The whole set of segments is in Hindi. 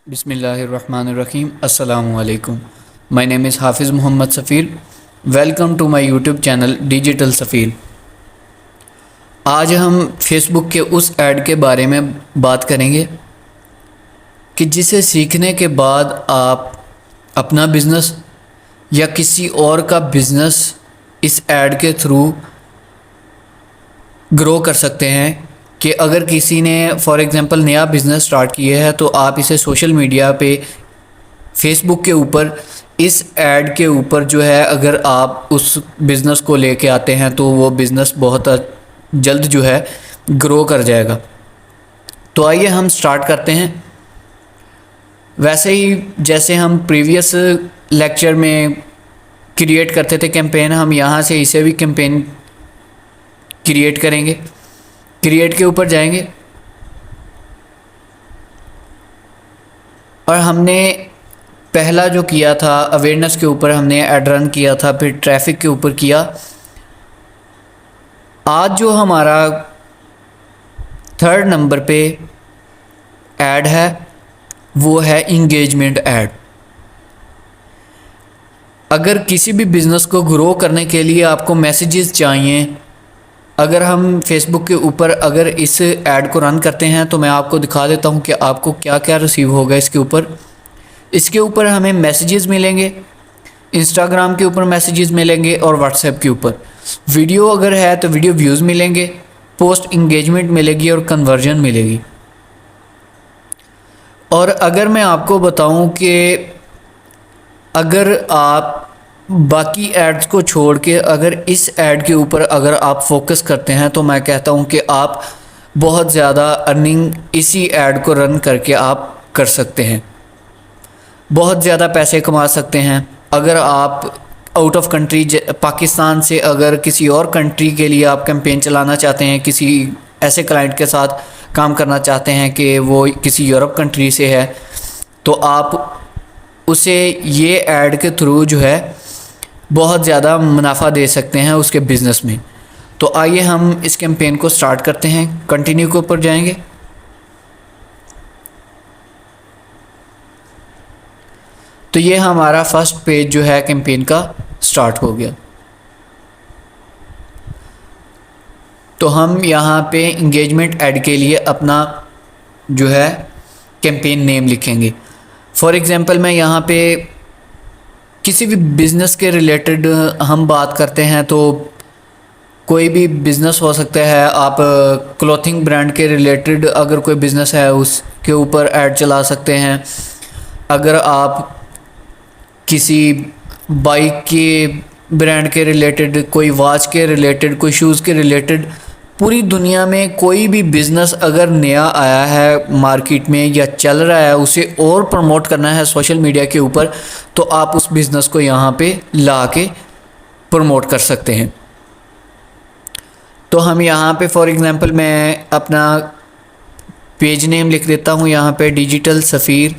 बिस्मिल्लाहिर्रहमानिर्रहीम। अस्सलामु अलैकुम। My name is Hafiz Mohammad Safeer. Welcome to my YouTube channel digital Safeer. आज हम फेसबुक के उस ऐड के बारे में बात करेंगे कि जिसे सीखने के बाद आप अपना बिज़नेस या किसी और का बिज़नेस इस ऐड के थ्रू ग्रो कर सकते हैं। कि अगर किसी ने फॉर एग्ज़ाम्पल नया बिज़नेस स्टार्ट किया है तो आप इसे सोशल मीडिया पे फेसबुक के ऊपर इस ऐड के ऊपर जो है अगर आप उस बिज़नेस को लेके आते हैं तो वो बिज़नेस बहुत जल्द जो है ग्रो कर जाएगा। तो आइए हम स्टार्ट करते हैं। वैसे ही जैसे हम प्रीवियस लेक्चर में क्रिएट करते थे कैंपेन, हम यहाँ से इसे भी कैंपेन क्रिएट करेंगे। क्रिएट के ऊपर जाएंगे और हमने पहला जो किया था अवेयरनेस के ऊपर हमने ऐड रन किया था, फिर ट्रैफिक के ऊपर किया। आज जो हमारा थर्ड नंबर पे ऐड है वो है इंगेजमेंट ऐड। अगर किसी भी बिज़नेस को ग्रो करने के लिए आपको मैसेजेस चाहिए, अगर हम फेसबुक के ऊपर अगर इस ऐड को रन करते हैं तो मैं आपको दिखा देता हूं कि आपको क्या क्या रिसीव होगा। इसके ऊपर हमें मैसेजेस मिलेंगे, इंस्टाग्राम के ऊपर मैसेजेस मिलेंगे और व्हाट्सएप के ऊपर। वीडियो अगर है तो वीडियो व्यूज़ मिलेंगे, पोस्ट इंगेजमेंट मिलेगी और कन्वर्जन मिलेगी। और अगर मैं आपको बताऊं कि अगर आप बाकी एड्स को छोड़ के अगर इस ऐड के ऊपर अगर आप फोकस करते हैं तो मैं कहता हूं कि आप बहुत ज़्यादा अर्निंग इसी ऐड को रन करके आप कर सकते हैं, बहुत ज़्यादा पैसे कमा सकते हैं। अगर आप आउट ऑफ कंट्री पाकिस्तान से अगर किसी और कंट्री के लिए आप कैंपेन चलाना चाहते हैं, किसी ऐसे क्लाइंट के साथ काम करना चाहते हैं कि वो किसी यूरोप कंट्री से है, तो आप उसे ये ऐड के थ्रू जो है बहुत ज़्यादा मुनाफा दे सकते हैं उसके बिज़नेस में। तो आइए हम इस कैंपेन को स्टार्ट करते हैं। कंटिन्यू के ऊपर जाएंगे तो ये हमारा फर्स्ट पेज जो है कैंपेन का स्टार्ट हो गया। तो हम यहाँ पे इंगेजमेंट ऐड के लिए अपना जो है कैंपेन नेम लिखेंगे। फॉर एग्ज़ाम्पल मैं यहाँ पे किसी भी बिज़नेस के रिलेटेड हम बात करते हैं तो कोई भी बिज़नेस हो सकता है। आप क्लॉथिंग ब्रांड के रिलेटेड अगर कोई बिज़नेस है उसके ऊपर ऐड चला सकते हैं। अगर आप किसी बाइक के ब्रांड के रिलेटेड, कोई वॉच के रिलेटेड, कोई शूज़ के रिलेटेड, पूरी दुनिया में कोई भी बिज़नेस अगर नया आया है मार्केट में या चल रहा है उसे और प्रमोट करना है सोशल मीडिया के ऊपर, तो आप उस बिज़नेस को यहाँ पे ला के प्रमोट कर सकते हैं। तो हम यहाँ पे फॉर एग्ज़ाम्पल मैं अपना पेज नेम लिख देता हूँ यहाँ पे डिजिटल सफ़ीर।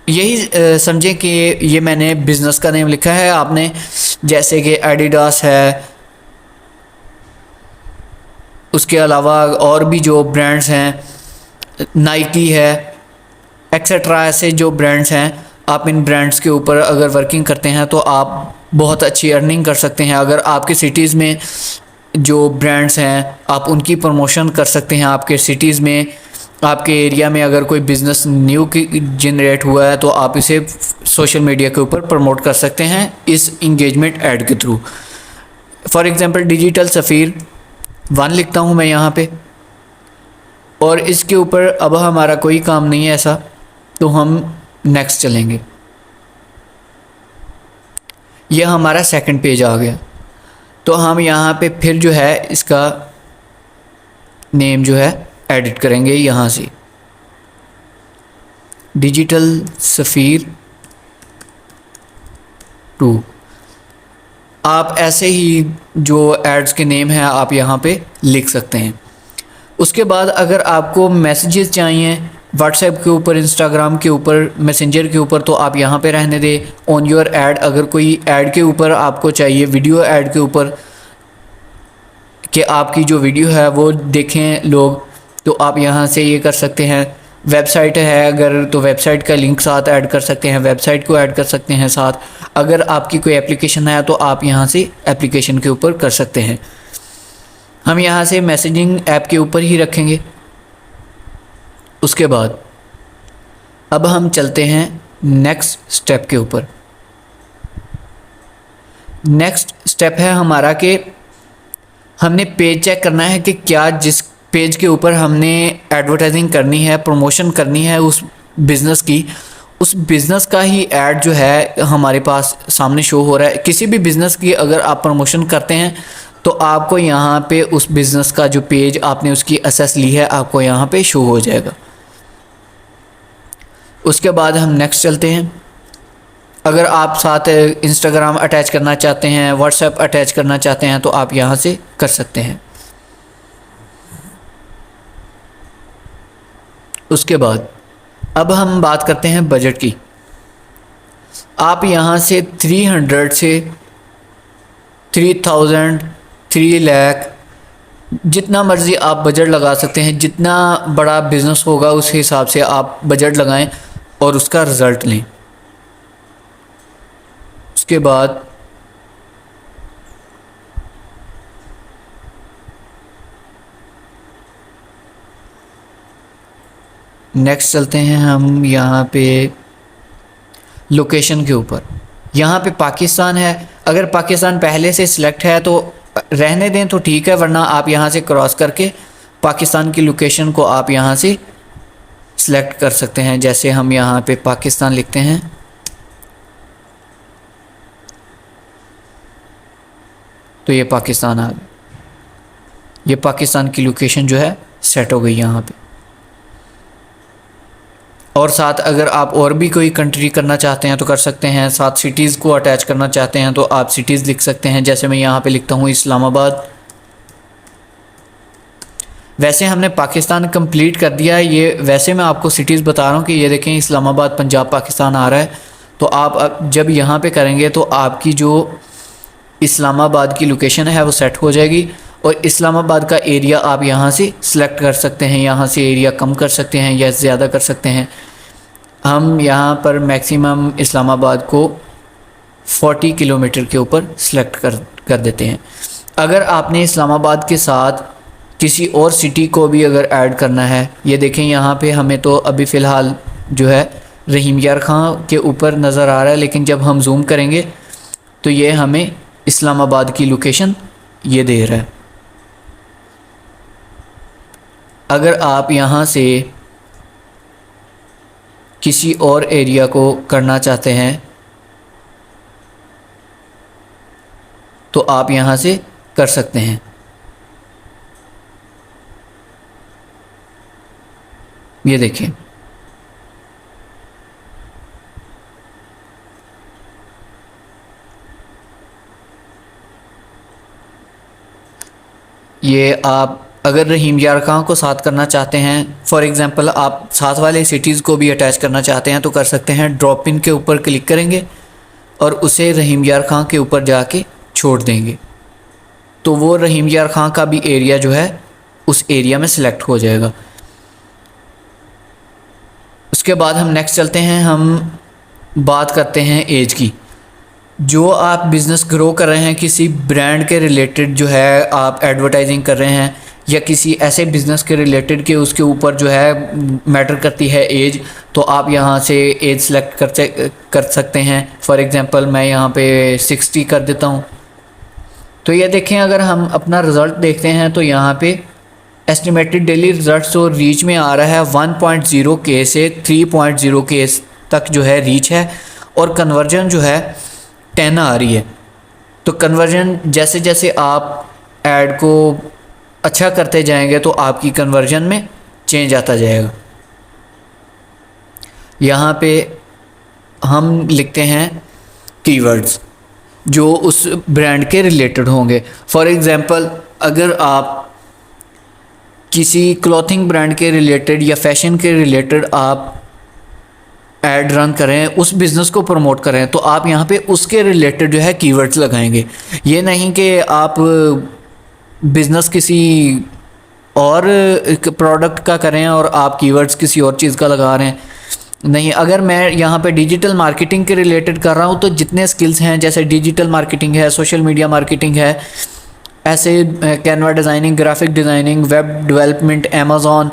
यही समझें कि ये मैंने बिज़नेस का नेम लिखा है। आपने जैसे कि एडिडास है, उसके अलावा और भी जो ब्रांड्स हैं, नाइकी है, एक्सेट्रा, ऐसे जो ब्रांड्स हैं, आप इन ब्रांड्स के ऊपर अगर वर्किंग करते हैं तो आप बहुत अच्छी अर्निंग कर सकते हैं। अगर आपके सिटीज़ में जो ब्रांड्स हैं आप उनकी प्रमोशन कर सकते हैं। आपके सिटीज़ में, आपके एरिया में अगर कोई बिज़नेस न्यू जनरेट हुआ है तो आप इसे सोशल मीडिया के ऊपर प्रमोट कर सकते हैं इस इंगेजमेंट ऐड के थ्रू। फॉर एग्ज़ाम्पल डिजिटल सफ़ीर 1 लिखता हूँ मैं यहाँ पे, और इसके ऊपर अब हमारा कोई काम नहीं है ऐसा, तो हम नेक्स्ट चलेंगे। यह हमारा सेकंड पेज आ गया। तो हम यहाँ पे फिर जो है इसका नेम जो है एडिट करेंगे यहाँ से, डिजिटल सफ़ीर 2। आप ऐसे ही जो एड्स के नेम हैं आप यहाँ पे लिख सकते हैं। उसके बाद अगर आपको मैसेजेस चाहिए व्हाट्सएप के ऊपर, इंस्टाग्राम के ऊपर, मैसेंजर के ऊपर, तो आप यहाँ पे रहने दें ऑन योर ऐड। अगर कोई ऐड के ऊपर आपको चाहिए, वीडियो ऐड के ऊपर, कि आपकी जो वीडियो है वो देखें लोग, तो आप यहाँ से ये कर सकते हैं। वेबसाइट है अगर तो वेबसाइट का लिंक साथ ऐड कर सकते हैं, वेबसाइट को ऐड कर सकते हैं साथ। अगर आपकी कोई एप्लीकेशन है तो आप यहाँ से एप्लीकेशन के ऊपर कर सकते हैं। हम यहाँ से मैसेजिंग ऐप के ऊपर ही रखेंगे। उसके बाद अब हम चलते हैं नेक्स्ट स्टेप के ऊपर। नेक्स्ट स्टेप है हमारा कि हमने पेज चेक करना है कि क्या जिस पेज के ऊपर हमने एडवर्टाइजिंग करनी है, प्रमोशन करनी है उस बिज़नेस की, उस बिज़नेस का ही ऐड जो है हमारे पास सामने शो हो रहा है। किसी भी बिज़नेस की अगर आप प्रमोशन करते हैं तो आपको यहाँ पे उस बिज़नेस का जो पेज आपने उसकी एक्सेस ली है आपको यहाँ पे शो हो जाएगा। उसके बाद हम नेक्स्ट चलते हैं। अगर आप साथ इंस्टाग्राम अटैच करना चाहते हैं, व्हाट्सएप अटैच करना चाहते हैं तो आप यहाँ से कर सकते हैं। उसके बाद अब हम बात करते हैं बजट की। आप यहाँ से 300 से 3000, 3 लाख जितना मर्ज़ी आप बजट लगा सकते हैं। जितना बड़ा बिज़नेस होगा उस हिसाब से आप बजट लगाएं और उसका रिज़ल्ट लें। उसके बाद नेक्स्ट चलते हैं हम यहाँ पे लोकेशन के ऊपर। यहाँ पे पाकिस्तान है, अगर पाकिस्तान पहले से सिलेक्ट है तो रहने दें तो ठीक है, वरना आप यहाँ से क्रॉस करके पाकिस्तान की लोकेशन को आप यहाँ से सिलेक्ट कर सकते हैं। जैसे हम यहाँ पे पाकिस्तान लिखते हैं तो ये पाकिस्तान आ गया। ये पाकिस्तान की लोकेशन जो है सेट हो गई यहाँ पे। और साथ अगर आप और भी कोई कंट्री करना चाहते हैं तो कर सकते हैं। साथ सिटीज़ को अटैच करना चाहते हैं तो आप सिटीज़ लिख सकते हैं। जैसे मैं यहाँ पे लिखता हूँ इस्लामाबाद। वैसे हमने पाकिस्तान कंप्लीट कर दिया है। ये वैसे मैं आपको सिटीज़ बता रहा हूँ कि ये देखें इस्लामाबाद पंजाब पाकिस्तान आ रहा है। तो आप जब यहाँ पे करेंगे तो आपकी जो इस्लामाबाद की लोकेशन है वो सेट हो जाएगी और इस्लामाबाद का एरिया आप यहाँ से सिलेक्ट कर सकते हैं। यहाँ से एरिया कम कर सकते हैं या ज़्यादा कर सकते हैं। हम यहाँ पर मैक्सिमम इस्लामाबाद को 40 किलोमीटर के ऊपर सिलेक्ट कर देते हैं। अगर आपने इस्लामाबाद के साथ किसी और सिटी को भी अगर ऐड करना है, ये देखें यहाँ पे हमें तो अभी फ़िलहाल जो है रहीम यार खां के ऊपर नज़र आ रहा है, लेकिन जब हम जूम करेंगे तो ये हमें इस्लामाबाद की लोकेशन ये दे रहा है। अगर आप यहाँ से किसी और एरिया को करना चाहते हैं तो आप यहाँ से कर सकते हैं। ये देखिए ये आप अगर रहीम यार खां को साथ करना चाहते हैं, फॉर एग्ज़ाम्पल आप साथ वाले सिटीज़ को भी अटैच करना चाहते हैं तो कर सकते हैं। ड्रॉप इन के ऊपर क्लिक करेंगे और उसे रहीम यार खां के ऊपर जाके छोड़ देंगे तो वो रहीम यार खां का भी एरिया जो है उस एरिया में सिलेक्ट हो जाएगा। उसके बाद हम नेक्स्ट चलते हैं। हम बात करते हैं एज की। जो आप बिज़नेस ग्रो कर रहे हैं, किसी ब्रांड के रिलेटेड जो है आप एडवर्टाइजिंग कर रहे हैं या किसी ऐसे बिज़नेस के रिलेटेड के उसके ऊपर जो है मैटर करती है एज, तो आप यहाँ से एज सेलेक्ट कर सकते हैं। फॉर एग्ज़ाम्पल मैं यहाँ पे 60 कर देता हूँ। तो ये देखें अगर हम अपना रिज़ल्ट देखते हैं तो यहाँ पे एस्टिमेटेड डेली रिज़ल्ट तो रीच में आ रहा है 1.0 के से 3.0 के तक जो है रीच है और कन्वर्जन जो है 10 आ रही है। तो कन्वर्जन जैसे जैसे आप ऐड को अच्छा करते जाएंगे तो आपकी कन्वर्जन में चेंज आता जाएगा। यहाँ पे हम लिखते हैं कीवर्ड्स जो उस ब्रांड के रिलेटेड होंगे। फॉर एग्ज़ाम्पल अगर आप किसी क्लॉथिंग ब्रांड के रिलेटेड या फैशन के रिलेटेड आप ऐड रन करें, उस बिज़नेस को प्रमोट करें, तो आप यहाँ पे उसके रिलेटेड जो है कीवर्ड्स लगाएंगे। ये नहीं कि आप बिज़नेस किसी और प्रोडक्ट का करें और आप कीवर्ड्स किसी और चीज़ का लगा रहे हैं। नहीं, अगर मैं यहाँ पे डिजिटल मार्केटिंग के रिलेटेड कर रहा हूँ तो जितने स्किल्स हैं, जैसे डिजिटल मार्केटिंग है, सोशल मीडिया मार्केटिंग है, ऐसे Canva designing, graphic designing, web development, Amazon,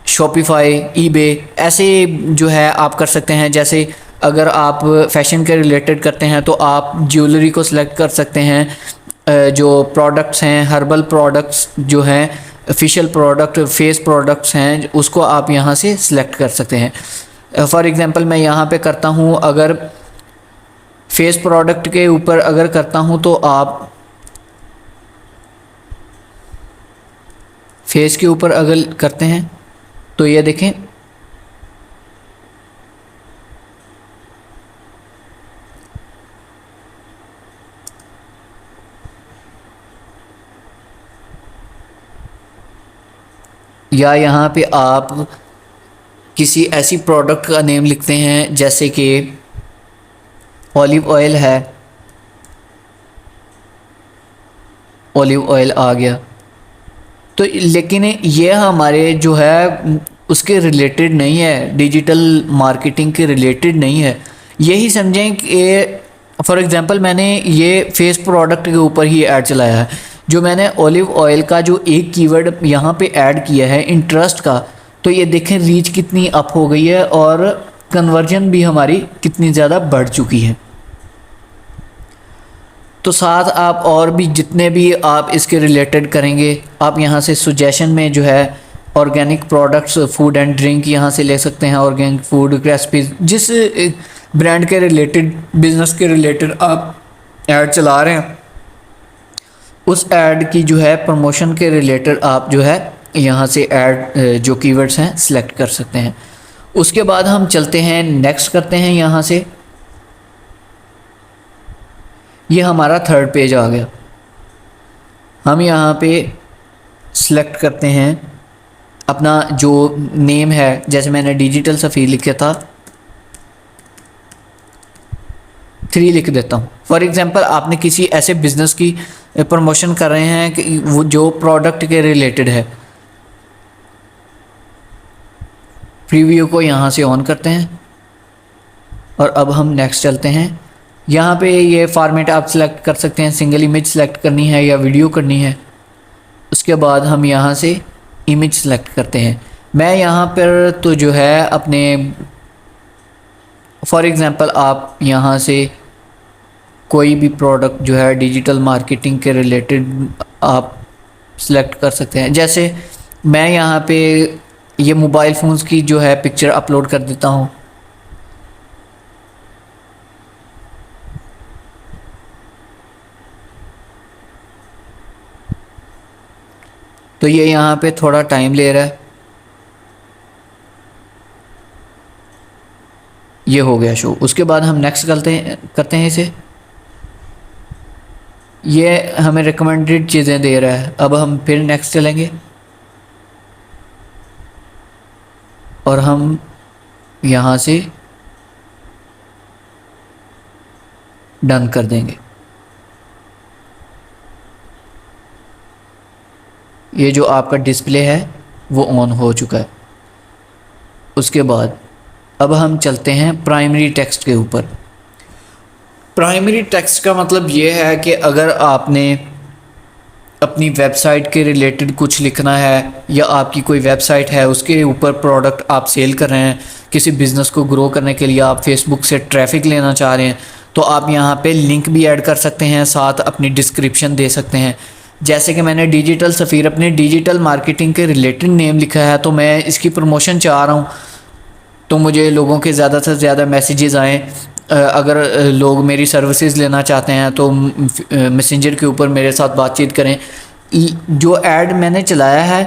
Shopify, eBay, ऐसे जो है आप कर सकते हैं। जैसे अगर आप फैशन के रिलेटेड करते हैं तो आप ज्वेलरी को सिलेक्ट कर सकते हैं। जो प्रोडक्ट्स हैं, हर्बल प्रोडक्ट्स जो हैं, ऑफिशियल प्रोडक्ट, फेस प्रोडक्ट्स हैं, उसको आप यहाँ से सिलेक्ट कर सकते हैं। फॉर एग्ज़ाम्पल मैं यहाँ पे करता हूँ, अगर फेस प्रोडक्ट के ऊपर अगर करता हूँ तो आप फेस के ऊपर अगर करते हैं तो ये देखें, या यहाँ पे आप किसी ऐसी प्रोडक्ट का नेम लिखते हैं, जैसे कि ऑलिव ऑयल है, ऑलिव ऑयल आ गया। तो लेकिन ये हमारे जो है उसके रिलेटेड नहीं है, डिजिटल मार्केटिंग के रिलेटेड नहीं है। यही समझें कि फॉर एग्ज़ाम्पल मैंने ये फेस प्रोडक्ट के ऊपर ही ऐड चलाया है। जो मैंने ऑलिव ऑयल का जो एक कीवर्ड यहाँ पे ऐड किया है, इंटरेस्ट का, तो ये देखें रीच कितनी अप हो गई है और कन्वर्जन भी हमारी कितनी ज़्यादा बढ़ चुकी है। तो साथ आप और भी जितने भी आप इसके रिलेटेड करेंगे, आप यहाँ से सजेशन में जो है organic products, food and drink यहाँ से ले सकते हैं। ऑर्गेनिक फूड, रेसिपीज, जिस ब्रांड के रिलेटेड, बिज़नेस के रिलेटेड आप ऐड चला रहे हैं, उस ऐड की जो है प्रमोशन के रिलेटेड आप जो है यहाँ से ऐड जो कीवर्ड्स हैं सिलेक्ट कर सकते हैं। उसके बाद हम चलते हैं, नेक्स्ट करते हैं। यहाँ से ये हमारा थर्ड पेज आ गया। हम यहाँ पे सिलेक्ट करते हैं अपना जो नेम है, जैसे मैंने डिजिटल सफ़ीर लिखा था, 3 लिख देता हूँ। फॉर एग्ज़ाम्पल आपने किसी ऐसे बिज़नेस की प्रमोशन कर रहे हैं कि वो जो प्रोडक्ट के रिलेटेड है। प्रीव्यू को यहाँ से ऑन करते हैं और अब हम नेक्स्ट चलते हैं। यहाँ पे ये फॉर्मेट आप सिलेक्ट कर सकते हैं, सिंगल इमेज सेलेक्ट करनी है या वीडियो करनी है। उसके बाद हम यहाँ से इमेज सेलेक्ट करते हैं। मैं यहाँ पर तो जो है अपने, फॉर एग्ज़ाम्पल आप यहाँ से कोई भी प्रोडक्ट जो है डिजिटल मार्केटिंग के रिलेटेड आप सेलेक्ट कर सकते हैं। जैसे मैं यहाँ पे ये मोबाइल फ़ोन्स की जो है पिक्चर अपलोड कर देता हूँ। तो ये यहाँ पे थोड़ा टाइम ले रहा है। ये हो गया शो। उसके बाद हम नेक्स्ट करते हैं इसे। ये हमें रिकमेंडेड चीज़ें दे रहा है। अब हम फिर नेक्स्ट चलेंगे और हम यहाँ से डन कर देंगे। ये जो आपका डिस्प्ले है वो ऑन हो चुका है। उसके बाद अब हम चलते हैं प्राइमरी टेक्स्ट के ऊपर। प्राइमरी टेक्स्ट का मतलब ये है कि अगर आपने अपनी वेबसाइट के रिलेटेड कुछ लिखना है, या आपकी कोई वेबसाइट है उसके ऊपर प्रोडक्ट आप सेल कर रहे हैं, किसी बिज़नेस को ग्रो करने के लिए आप फेसबुक से ट्रैफिक लेना चाह रहे हैं, तो आप यहाँ पे लिंक भी ऐड कर सकते हैं, साथ अपनी डिस्क्रिप्शन दे सकते हैं। जैसे कि मैंने डिजिटल सफ़ीर अपने डिजिटल मार्केटिंग के रिलेटेड नेम लिखा है, तो मैं इसकी प्रमोशन चाह रहा हूँ, तो मुझे लोगों के ज़्यादा से ज़्यादा मैसेजेस आएँ। अगर लोग मेरी सर्विसेज लेना चाहते हैं तो मैसेंजर के ऊपर मेरे साथ बातचीत करें। जो ऐड मैंने चलाया है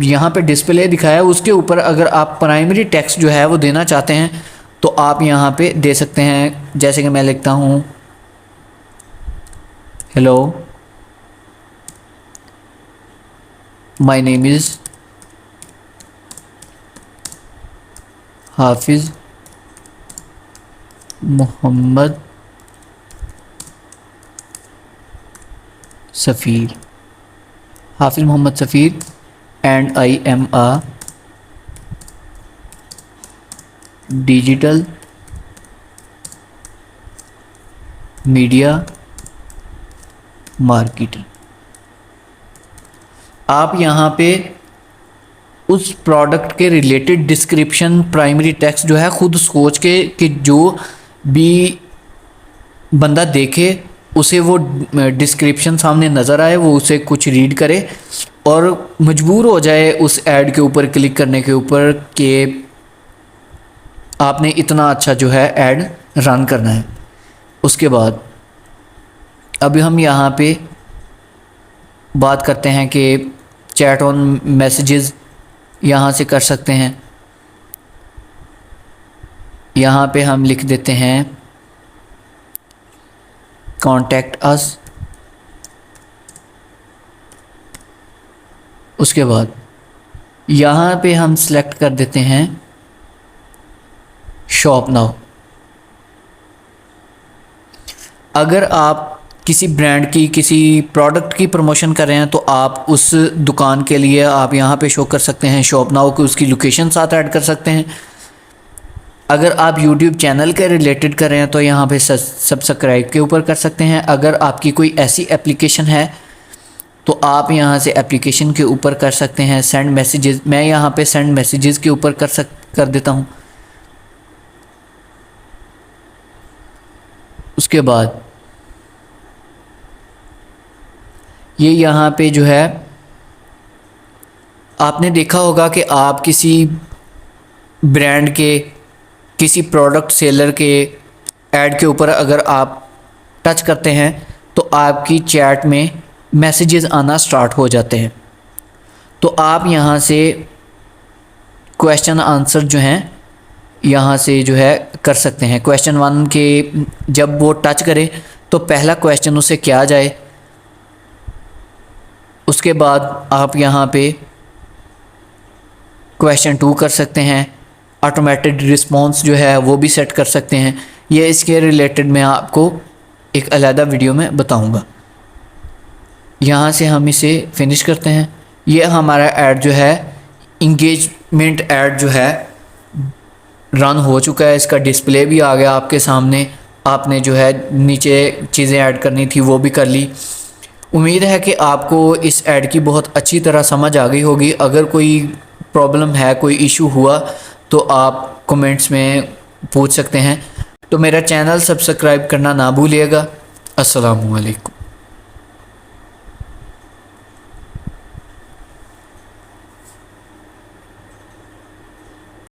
यहाँ पे डिस्प्ले दिखाया है, उसके ऊपर अगर आप प्राइमरी टेक्स्ट जो है वो देना चाहते हैं तो आप यहाँ पे दे सकते हैं। जैसे कि मैं लिखता हूँ, hello, my name is Hafiz Mohammad Safeer. Hafiz Mohammad Safeer and I am a digital media marketer. आप यहाँ पे उस प्रोडक्ट के रिलेटेड डिस्क्रिप्शन प्राइमरी टेक्स्ट जो है ख़ुद सोच के कि जो भी बंदा देखे उसे वो डिस्क्रिप्शन सामने नज़र आए, वो उसे कुछ रीड करे और मजबूर हो जाए उस ऐड के ऊपर क्लिक करने के ऊपर कि आपने इतना अच्छा जो है ऐड रन करना है। उसके बाद अभी हम यहाँ पे बात करते हैं कि चैट ऑन मैसेजेस यहाँ से कर सकते हैं। यहाँ पे हम लिख देते हैं कॉन्टैक्ट अस। उसके बाद यहाँ पे हम सेलेक्ट कर देते हैं शॉप नाउ। अगर आप किसी ब्रांड की किसी प्रोडक्ट की प्रमोशन कर रहे हैं तो आप उस दुकान के लिए आप यहाँ पे शो कर सकते हैं शॉप नाउ को, उसकी लोकेशन साथ ऐड कर सकते हैं। अगर आप YouTube चैनल के रिलेटेड कर रहे हैं तो यहाँ पे सब्सक्राइब के ऊपर कर सकते हैं। अगर आपकी कोई ऐसी एप्लीकेशन है तो आप यहाँ से एप्लीकेशन के ऊपर कर सकते हैं सेंड मैसेजेस। मैं यहाँ पे सेंड मैसेजेस के ऊपर कर देता हूँ। उसके बाद ये यहाँ पे जो है आपने देखा होगा कि आप किसी ब्रांड के किसी प्रोडक्ट सेलर के ऐड के ऊपर अगर आप टच करते हैं तो आपकी चैट में मैसेजेस आना स्टार्ट हो जाते हैं। तो आप यहाँ से क्वेश्चन आंसर जो हैं यहाँ से जो है कर सकते हैं। क्वेश्चन 1 के जब वो टच करे तो पहला क्वेश्चन उसे क्या जाए। उसके बाद आप यहाँ पे क्वेश्चन 2 कर सकते हैं। ऑटोमेटेड रिस्पॉन्स जो है वो भी सेट कर सकते हैं। ये इसके रिलेटेड मैं आपको एक अलग वीडियो में बताऊंगा। यहाँ से हम इसे फिनिश करते हैं। ये हमारा ऐड जो है इंगेजमेंट ऐड जो है रन हो चुका है। इसका डिस्प्ले भी आ गया आपके सामने। आपने जो है नीचे चीज़ें ऐड करनी थी वो भी कर ली। उम्मीद है कि आपको इस ऐड की बहुत अच्छी तरह समझ आ गई होगी। अगर कोई प्रॉब्लम है, कोई इशू हुआ तो आप कमेंट्स में पूछ सकते हैं। तो मेरा चैनल सब्सक्राइब करना ना भूलिएगा। अस्सलामु अलैकुम।